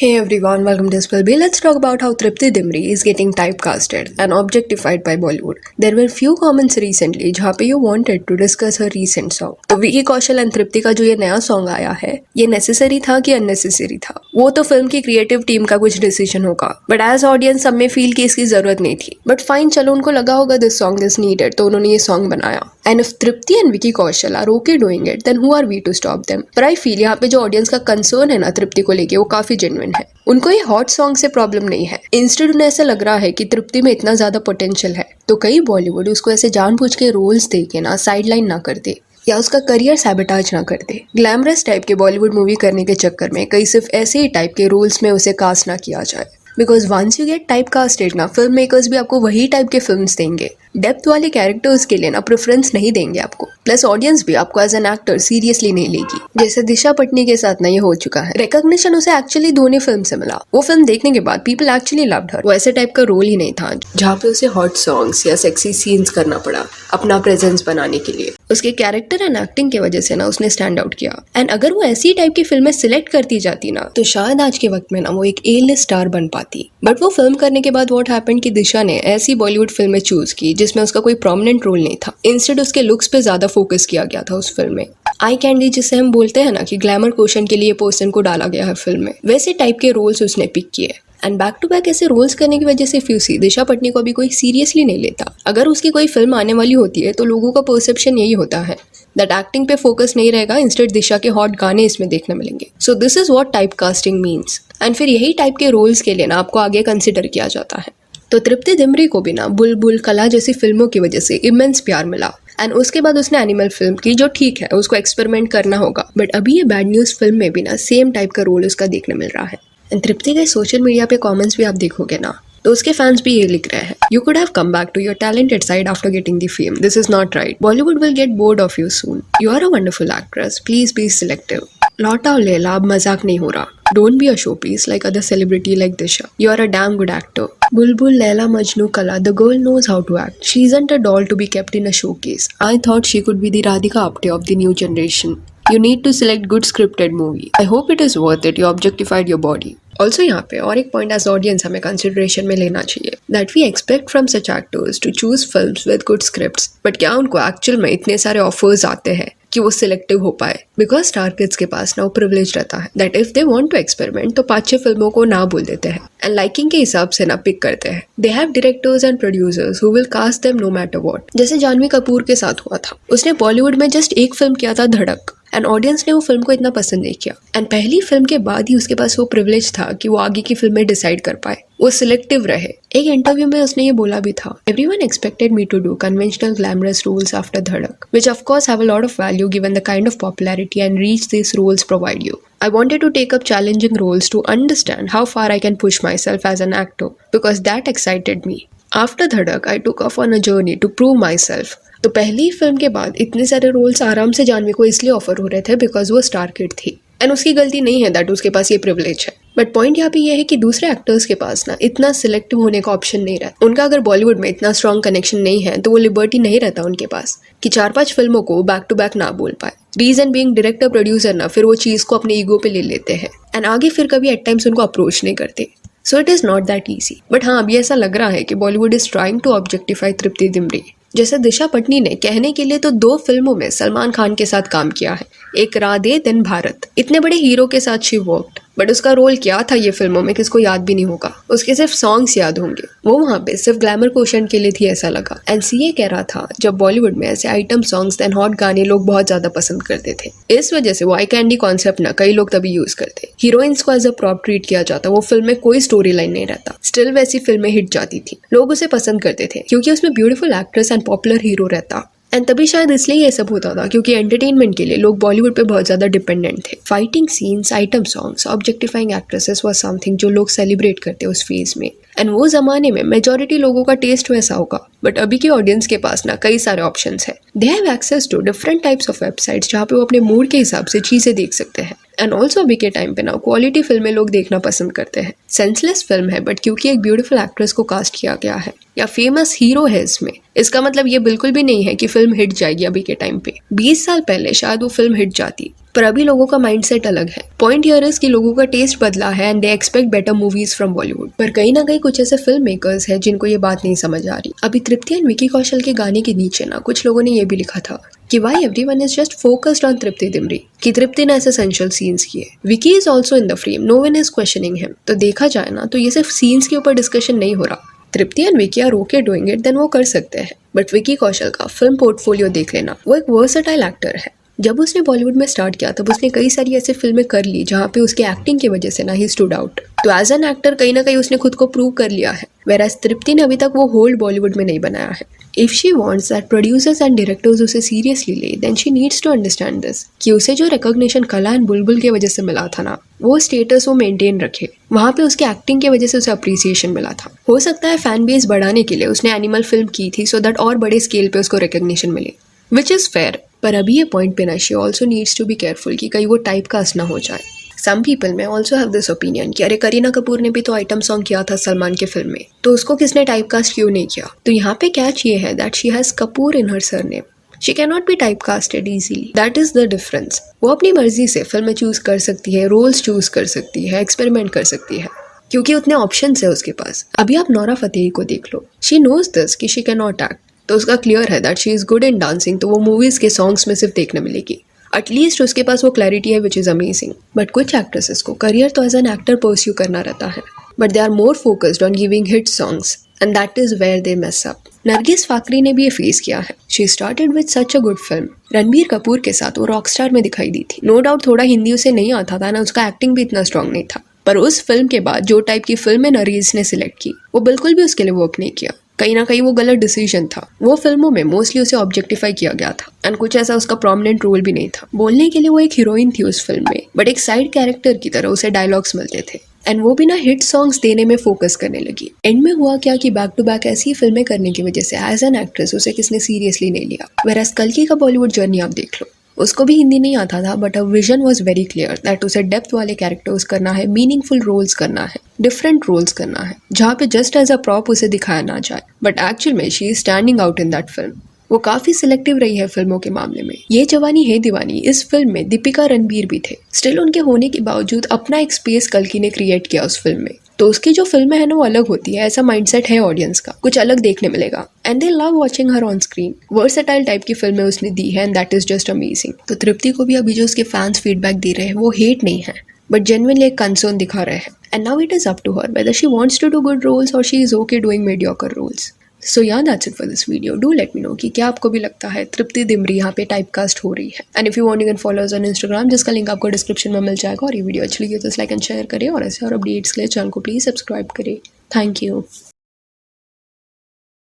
Hey everyone, welcome to Spell B. Let's talk about how Tripti Dimri is getting typecasted and objectified by Bollywood. There were few comments recently जहाँ पे you wanted to discuss her recent song. तो Vicky Kaushal and तृप्ति का जो ये नया song आया है, ये नेसेसरी था कि अननेसेसरी था? वो तो फिल्म की क्रिएटिव टीम का कुछ डिसीजन होगा, बट एज ऑडियंस सब में फील की इसकी जरूरत नहीं थी. बट फाइन, चलो उनको लगा होगा दिस सॉन्ग इज नीडेड, तो उन्होंने ये सॉन्ग बनाया. And if Tripti and Vicky Kaushal are okay doing it, then who are we to stop them? पर आई फील यहाँ पे जो ऑडियंस का कंसर्न है ना तृप्ति को लेके, वो काफी जेन्युइन है. उनको ये हॉट सॉन्ग से प्रॉब्लम नहीं है. इंस्टेड उन्हें ऐसा लग रहा है कि तृप्ति में इतना ज्यादा पोटेंशियल है, तो कई बॉलीवुड उसको ऐसे जानबूझ के रोल्स दे के ना साइडलाइन ना कर दे या उसका करियर सैबोटाज ना कर दे. ग्लैमरस टाइप के बॉलीवुड मूवी करने के चक्कर में कहीं सिर्फ ऐसे ही टाइप के रोल्स में उसे कास्ट ना किया जाए. Because once you get type casted ना, फिल्म मेकर्स भी आपको वही टाइप के फिल्म्स देंगे. डेप्थ वाले कैरेक्टर्स के लिए ना प्रेफरेंस नहीं देंगे आपको. प्लस ऑडियंस भी आपको एज एन एक्टर सीरियसली नहीं लेगी. जैसे दिशा पटनी के साथ ना ये हो चुका है. रिकॉग्निशन उसे एक्चुअली धोनी फिल्म से मिला. वो फिल्म देखने के बाद पीपल एक्चुअली लव्ड हर. वो ऐसे टाइप का रोल ही नहीं था जहाँ पे उसे हॉट सॉन्ग्स या सेक्सी सीन्स करना पड़ा अपना प्रेजेंस बनाने के लिए. उसके कैरेक्टर एंड एक्टिंग की वजह से ना उसने स्टैंड आउट किया. एंड अगर वो ऐसी टाइप की फिल्में सिलेक्ट करती जाती ना, तो शायद आज के वक्त में ना वो एक ए लिस्ट स्टार बन पाती. बट वो फिल्म करने के बाद व्हाट हैपेंड कि दिशा ने ऐसी बॉलीवुड फिल्में चूज की जिसमें उसका कोई प्रोमिनेंट रोल नहीं था. इंस्टेड उसके लुक्स पे ज्यादा फोकस किया गया था उस फिल्म में. आई कैंडी जिसे हम बोलते हैं ना कि ग्लैमर क्वेश्चन के लिए पर्सन को डाला गया है फिल्म में, वैसे टाइप के रोल्स उसने पिक किए. एंड बैक टू बैक ऐसे रोल्स करने की वजह से फ्यूसी दिशा पटनी को अभी कोई सीरियसली नहीं लेता. अगर उसकी कोई फिल्म आने वाली होती है तो लोगों का परसेप्शन यही होता है दैट एक्टिंग पे फोकस नहीं रहेगा, इंस्टेड दिशा के हॉट गाने इसमें देखने मिलेंगे. So this is what type casting means. And फिर यही टाइप के रोल्स के लिए ना आपको आगे कंसिडर किया जाता है. तो तृप्ति दिमरी को भी ना बुलबुल, कला जैसी फिल्मों की वजह से इमेंस प्यार मिला. एंड उसके बाद उसने एनिमल फिल्म की, जो ठीक है उसको एक्सपेरिमेंट करना होगा. बट अभी ये बैड न्यूज फिल्म में भी ना सेम टाइप का रोल उसका देखने मिल रहा है. एंड तृप्ति के सोशल मीडिया पे कमेंट्स भी आप देखोगे ना, तो उसके फैंस भी ये लिख रहे हैं, you could have come back to your talented side after getting the fame. This is not right. Bollywood will get bored of you soon. You are a wonderful actress. Please be selective. लौट आओ लेला, अब मजाक नहीं हो रहा. Don't be a showpiece like other celebrity like Disha. You are a damn good actor. Bulbul, Laila, Majnu, Kala, the girl knows how to act. She isn't a doll to be kept in a showcase. I thought she could be the Radhika Apte of the new generation. You need to select good scripted movie. I hope it is worth it. You objectified your body. Also यहाँ पे और एक point as audience हमें consideration में लेना चाहिए, that we expect from such actors to choose films with good scripts. But क्या उनको एक्चुअल में इतने सारे ऑफर्स आते हैं कि वो सिलेक्टिव हो पाए? बिकॉज स्टार किड्स के पास ना वो प्रिविलेज रहता है that if they want to experiment तो 5-6 फिल्मों को ना बोल देते हैं एंड लाइकिंग के हिसाब से ना पिक करते हैं. They have directors and producers who will cast them no matter what. जैसे जानवी कपूर के साथ हुआ था. उसने बॉलीवुड में जस्ट एक फिल्म किया था, धड़क, एंड ऑडियंस ने वो फिल्म को इतना पसंद नहीं किया. एंड पहली फिल्म के बाद ही उसके पास वो प्रिविलेज था कि वो आगे की फिल्में डिसाइड कर पाए, वो सिलेक्टिव रहे. एक इंटरव्यू में उसने ये बोला भी था, everyone expected me to do conventional glamorous roles after Dhadak, which of course have a lot of value given the kind of popularity and reach this roles provide you. I wanted to take up challenging roles to understand how far I can push myself as an actor because that excited me. After धड़क, I took off on a journey to prove myself. तो पहली film के बाद इतने सारे roles आराम से जानवी को इसलिए ऑफर हो रहे थे बिकॉज वो स्टार किड थी. एंड उसकी गलती नहीं है दैट उसके पास ये प्रिविलेज है. बट पॉइंट यहाँ पे ये है कि दूसरे एक्टर्स के पास ना इतना सिलेक्टिव होने का ऑप्शन नहीं रहता. उनका अगर बॉलीवुड में इतना स्ट्रॉन्ग कनेक्शन नहीं है तो वो लिबर्टी नहीं रहता उनके पास कि 4-5 फिल्मों को बैक टू बैक ना बोल पाए. रीजन बीइंग डायरेक्टर प्रोड्यूसर ना फिर वो चीज को अपने ईगो पे ले लेते हैं एंड आगे फिर कभी एट टाइम्स उनको अप्रोच नहीं करते. So it is not that easy. But हाँ, अभी ऐसा लग रहा है कि Bollywood is trying to objectify Tripti Dimri. जैसे दिशा पटनी ने कहने के लिए तो 2 फिल्मों में सलमान खान के साथ काम किया है, एक राधे देन भारत. इतने बड़े हीरो के साथ शी वर्कड, बट उसका रोल क्या था ये फिल्मों में किसको याद भी नहीं होगा. उसके सिर्फ सॉन्ग्स याद होंगे. वो वहाँ पे सिर्फ ग्लैमर क्वेश्चन के लिए थी ऐसा लगा. एंड सीए कह रहा था जब बॉलीवुड में ऐसे आइटम सॉन्ग्स एंड हॉट गाने लोग बहुत ज्यादा पसंद करते थे, इस वजह से वो आई कैंडी कॉन्सेप्ट ना कई लोग तभी यूज करते. हीरोइंस को एज अ प्रॉप ट्रीट किया जाता, वो फिल्म में कोई स्टोरी लाइन नहीं रहता, स्टिल वैसी फिल्में हिट जाती थी. लोग उसे पसंद करते थे क्योंकि उसमें beautiful actress and popular hero रहता. एंड तभी शायद इसलिए ये सब होता था क्योंकि एंटरटेनमेंट के लिए लोग बॉलीवुड पे बहुत ज्यादा डिपेंडेंट थे. Fighting scenes, item songs, objectifying actresses was something जो लोग सेलिब्रेट करते उस फेज में. एंड वो जमाने में मेजॉरिटी लोगों का टेस्ट वैसा होगा. बट अभी के ऑडियंस के पास ना कई सारे ऑप्शंस है. They have access to different types of websites जहाँ पे वो अपने मूड के हिसाब से चीजें देख सकते हैं. एंड ऑल्सो अभी के टाइम पे ना क्वालिटी फिल्में लोग देखना पसंद करते हैं. सेंसलेस फिल्म है बट क्योंकि एक ब्यूटीफुल एक्ट्रेस को कास्ट किया गया है या फेमस हीरो है इसमें, इसका मतलब ये बिल्कुल भी नहीं है कि फिल्म हिट जाएगी. अभी के टाइम पे 20 साल पहले शायद वो फिल्म हिट जाती, पर अभी लोगों का माइंडसेट अलग है। पॉइंट हियर इज कि लोगों का टेस्ट बदला है and they expect better movies from Bollywood. पर कहीं ना कहीं कुछ ऐसे फिल्म मेकर्स हैं जिनको ये बात नहीं समझ आ रही। अभी तृप्ति एंड विकी कौशल के गाने के नीचे ना कुछ लोगों ने ये भी लिखा था कि why everyone is just focused on Tripti Dimri, कि तृप्ति ने ऐसे सेंशुअल सीन्स किए। Vicky is also in the frame, no one is questioning him. तो देखा जाए ना तो ये सिर्फ सीन्स के ऊपर डिस्कशन नहीं हो रहा। Tripti and Vicky are okay doing it, then वो कर सकते हैं। बट विकी कौशल का फिल्म पोर्टफोलियो देख लेना, वो एक वर्सेटाइल एक्टर है। जब उसने बॉलीवुड में स्टार्ट किया तब उसने कई सारी ऐसी फिल्में कर ली जहाँ पे उसके एक्टिंग की वजह से ना ही स्टूड आउट। तो एज एन एक्टर कहीं ना कहीं उसने खुद को प्रूव कर लिया है। वेराज तृप्ति ने अभी तक वो होल्ड बॉलीवुड में नहीं बनाया है। If she wants that producers and directors उसे सीरियसली ले, then she needs to understand this कि उसे जो रिकॉग्निशन कला एंड बुलबुल की वजह से मिला था ना, वो स्टेटस वो मेंटेन रखे। वहाँ पे उसके एक्टिंग की वजह से उसे अप्रिसिएशन मिला था। हो सकता है फैन बेस बढ़ाने के लिए उसने एनिमल फिल्म की थी सो दैट और बड़े स्केल पे उसको रिकॉग्निशन मिले, विच इज फेयर। पर अभी ये पॉइंट पे ना she also needs to be careful कि कहीं वो टाइप कास्ट ना हो जाए। सम पीपल में ऑल्सो हैव दिस ओपिनियन कि अरे करीना कपूर ने भी तो आइटम सॉन्ग किया था सलमान के फिल्म में, तो उसको किसने टाइप कास्ट क्यों नहीं किया। तो यहाँ पे कैच ये है that she has Kapoor in her surname. She can not be type casted easily, that is the difference. वो अपनी मर्जी से फिल्में चूज कर सकती है, रोल्स चूज कर सकती है, एक्सपेरिमेंट कर सकती है, क्योंकि उतने ऑप्शन है उसके पास। अभी आप नोरा फतेही को देख लो, शी नोज दिस कि शी कैन नॉट एक्ट, तो उसका क्लियर है that she is good in dancing, तो वो मूवीज के सॉन्ग्स में सिर्फ देखने मिलेगी। एटलीस्ट उसके पास वो क्लैरिटी है विच इज अमेजिंग। बट कुछ एक्ट्रेसेस को करियर तो एज एन एक्टर परस्यू करना रहता है, but they are more focused on giving hit songs and that is where they mess up. Nargis Fakhri ने भी ये फेस किया है। She started with such a good film. Ranbir Kapoor के साथ वो रॉकस्टार में दिखाई दी थी। नो डाउट थोड़ा हिंदी उसे नहीं आता था ना, उसका एक्टिंग भी इतना स्ट्रांग नहीं था। पर उस फिल्म के बाद जो टाइप की फिल्में नरगिस ने सिलेक्ट की वो बिल्कुल भी उसके लिए वर्क नहीं किया। कहीं ना कहीं वो गलत डिसीजन था। वो फिल्मों में मोस्टली उसे ऑब्जेक्टिफाई किया गया था एंड कुछ ऐसा उसका प्रोमिनेंट रोल भी नहीं था। बोलने के लिए वो एक हीरोइन थी उस फिल्म में, बट एक साइड कैरेक्टर की तरह उसे डायलॉग्स मिलते थे एंड वो भी ना हिट सॉन्ग्स देने में फोकस करने लगी। एंड में हुआ क्या कि बैक टू बैक ऐसी फिल्में करने की वजह से एज एन एक्ट्रेस उसे किसने सीरियसली नहीं लिया। वेराज कल्कि का बॉलीवुड जर्नी आप देख लो, उसको भी हिंदी नहीं आता था, but a vision was very clear that उसे डेप्थ वाले कैरेक्टर्स करना है, मीनिंगफुल रोल्स करना है, डिफरेंट रोल्स करना है, जहाँ पे जस्ट एज अ प्रॉप उसे दिखाया ना जाए। बट एक्चुअल में she is standing out in that film. वो काफी सिलेक्टिव रही है फिल्मों के मामले में। ये जवानी है दीवानी, इस फिल्म में दीपिका रणबीर भी थे। स्टिल उनके होने के बावजूद अपना एक स्पेस कल्कि ने क्रिएट किया उस फिल्म में। तो उसकी जो फिल्में है ना वो अलग होती है, ऐसा माइंडसेट है ऑडियंस का, कुछ अलग देखने मिलेगा and they love watching her on screen. Versatile type की फिल्में उसने दी है and that is just amazing. तो तृप्ति को भी अभी जो उसके फैंस फीडबैक दे रहे हैं वो हेट नहीं है, बट जेन्युइनली एक कंसर्न दिखा रहे हैं। And now it is up to her whether she wants to do good roles और she is okay doing mediocre roles. So yeah that's it for this video. Do let me know कि क्या आपको भी लगता है तृप्ति दिमरी यहाँ पे typecast हो रही है। And if you want you can follow us on Instagram, जिसका लिंक आपको डिस्क्रिप्शन में मिल जाएगा। और ये वीडियो अच्छी लगी तो लाइक एंड शेयर करें और ऐसे और अपडेट्स के लिए चैनल को प्लीज सब्सक्राइब करें। Thank you.